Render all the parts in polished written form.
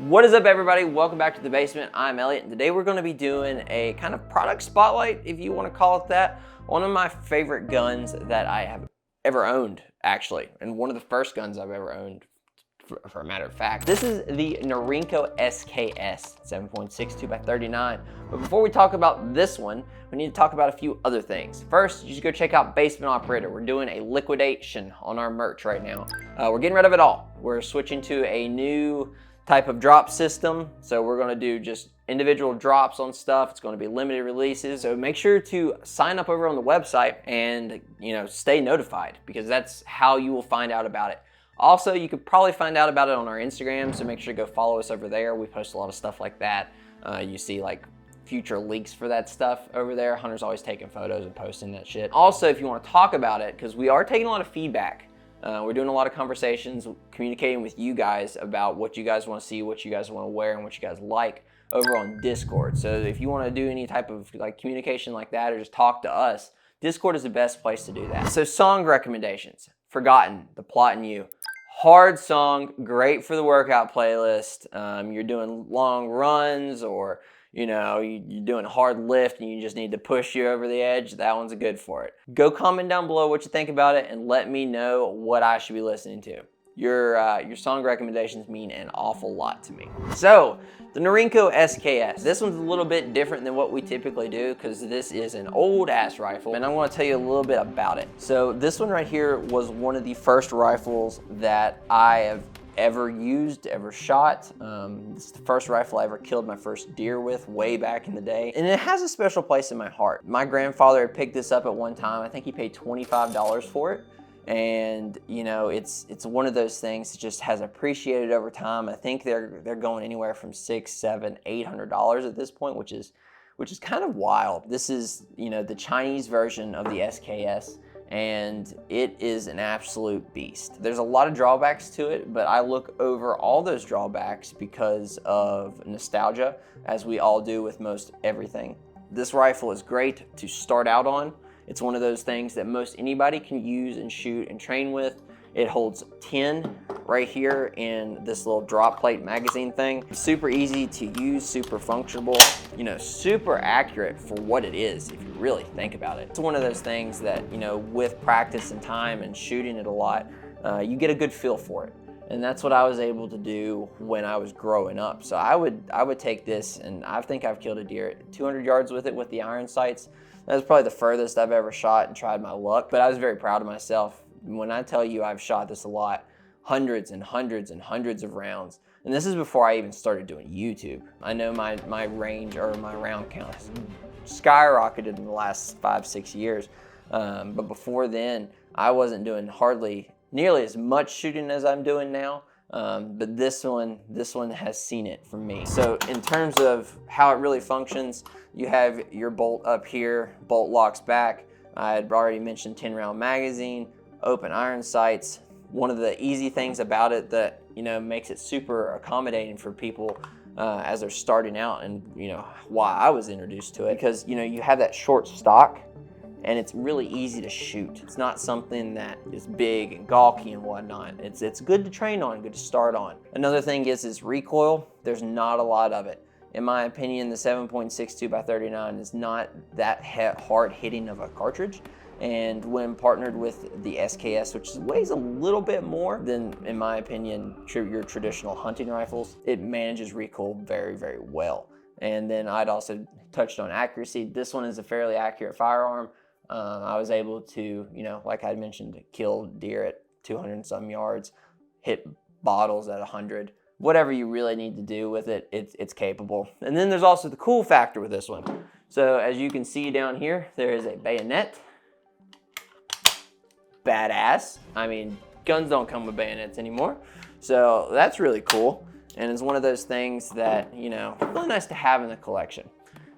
What is up, everybody? Welcome back to the basement. I'm Elliot, and today we're going to be doing a kind of product spotlight, if you want to call it that. One of my favorite guns that I have ever owned, actually, and one of the first guns I've ever owned, for a matter of fact. This is the Norinco SKS 7.62x39. But before we talk about this one, we need to talk about a few other things. First, you should go check out Basement Operator. We're doing a liquidation on our merch right now. We're getting rid of it all. We're switching to a new type of drop system. So we're gonna do just individual drops on stuff. It's gonna be limited releases. So make sure to sign up over on the website and stay notified, because that's how you will find out about it. Also, you could probably find out about it on our Instagram, so make sure to go follow us over there. We post a lot of stuff like that. You see like future leaks for that stuff over there. Hunter's always taking photos and posting that shit. Also, if you wanna talk about it, because we are taking a lot of feedback. We're doing a lot of conversations, communicating with you guys about what you guys want to see, what you guys want to wear, and what you guys like over on Discord. So if you want to do any type of like communication like that, or just talk to us, Discord is the best place to do that. So song recommendations. Forgotten, The Plot and You. Hard song, great for the workout playlist. You're doing long runs, or you're doing a hard lift and you just need to push you over the edge, that one's good for it. Go comment down below what you think about it and let me know what I should be listening to. Your song recommendations mean an awful lot to me. So, the Norinco SKS. This one's a little bit different than what we typically do, because this is an old ass rifle, and I want to tell you a little bit about it. So this one right here was one of the first rifles that I have ever used, ever shot. It's the first rifle I ever killed my first deer with way back in the day. And it has a special place in my heart. My grandfather had picked this up at one time. I think he paid $25 for it. And it's one of those things that just has appreciated over time. I think they're going anywhere from $600, $700, $800 at this point, which is kind of wild. This is, the Chinese version of the SKS. And it is an absolute beast. There's a lot of drawbacks to it, but I look over all those drawbacks because of nostalgia, as we all do with most everything. This rifle is great to start out on. It's one of those things that most anybody can use and shoot and train with. It holds 10 right here in this little drop plate magazine thing. Super easy to use, super functional, super accurate for what it is, if you really think about it. It's one of those things that, with practice and time and shooting it a lot, you get a good feel for it. And that's what I was able to do when I was growing up. So I would take this, and I think I've killed a deer at 200 yards with it with the iron sights. That was probably the furthest I've ever shot and tried my luck, but I was very proud of myself. When I tell you I've shot this a lot, hundreds and hundreds and hundreds of rounds. And this is before I even started doing YouTube. I know my range, or my round count, has skyrocketed in the last 5-6 years. But before then, I wasn't doing hardly nearly as much shooting as I'm doing now. But this one has seen it from me. So in terms of how it really functions, you have your bolt up here, bolt locks back. I had already mentioned 10-round magazine, open iron sights. One of the easy things about it that makes it super accommodating for people as they're starting out, and why I was introduced to it, because you have that short stock and it's really easy to shoot. It's not something that is big and gawky and whatnot. It's good to train on, good to start on. Another thing is recoil. There's not a lot of it. In my opinion, the 7.62x39 is not that hard hitting of a cartridge. And when partnered with the SKS, which weighs a little bit more than, in my opinion, your traditional hunting rifles, it manages recoil very, very well. And then I'd also touched on accuracy. This one is a fairly accurate firearm. I was able to, like I mentioned, kill deer at 200 and some yards, hit bottles at 100. Whatever you really need to do with it, it's capable. And then there's also the cool factor with this one. So as you can see down here, there is a bayonet. Badass. I mean, guns don't come with bayonets anymore. So that's really cool. And it's one of those things that, really nice to have in the collection.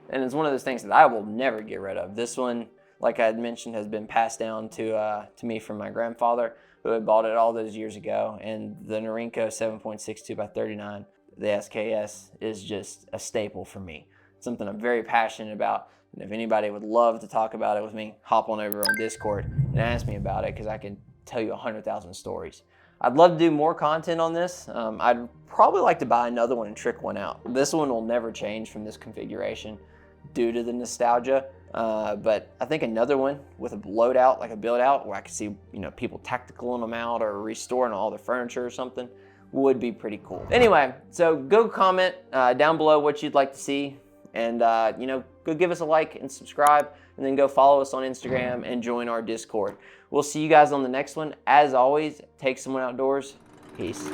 And it's one of those things that I will never get rid of. This one, like I had mentioned, has been passed down to me from my grandfather, who had bought it all those years ago. And the Norinco 7.62x39, the SKS, is just a staple for me. It's something I'm very passionate about. And if anybody would love to talk about it with me, hop on over on Discord and ask me about it, because I can tell you 100,000 stories. I'd love to do more content on this. I'd probably like to buy another one and trick one out. This one will never change from this configuration due to the nostalgia. But I think another one with a loadout, like a build out, where I could see, you know, people tacticaling them out or restoring all their furniture or something, would be pretty cool. Anyway, so go comment down below what you'd like to see, and you know, go give us a like and subscribe, and then go follow us on Instagram and join our Discord. We'll see you guys on the next one. As always, take someone outdoors. Peace.